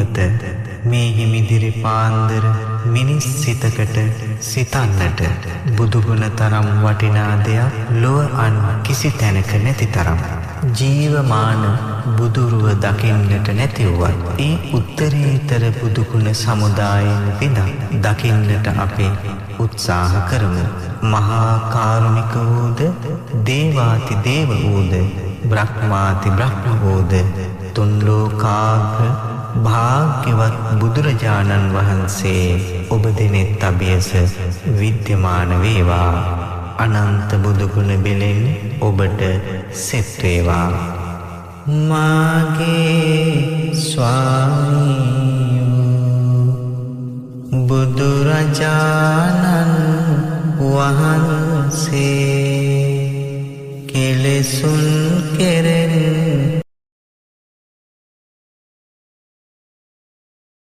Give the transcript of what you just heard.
පින්වත මේ හිමිදිරි පාන්දර මිනිස් සිතකට සිතන්නට බුදුගුණ තරම් වටිනා දෙයක් ලොව අන් කිසි තැනක නැති තරම් ජීවමාන බුදුරුව දකින්නට නැතිවුවත් ඒ උත්තරීතර බුදුගුණ සමුදායෙන් විඳක් දකින්නට අපේ උත්සාහ කරමු. මහා කාරුණික වූද දේවාති දේව වූද බ්‍රහ්මාති බ්‍රහ්ම වූද තුන් ලෝකාග්‍ර භාග්‍යවත් බුදුරජාණන් වහන්සේ ඔබ දෙනෙත් අභියස විද්‍යමාන වේවා. අනන්ත බුදුගුණ බෙලෙන් ඔබට සෙත් වේවා. මාගේ ස්වාමී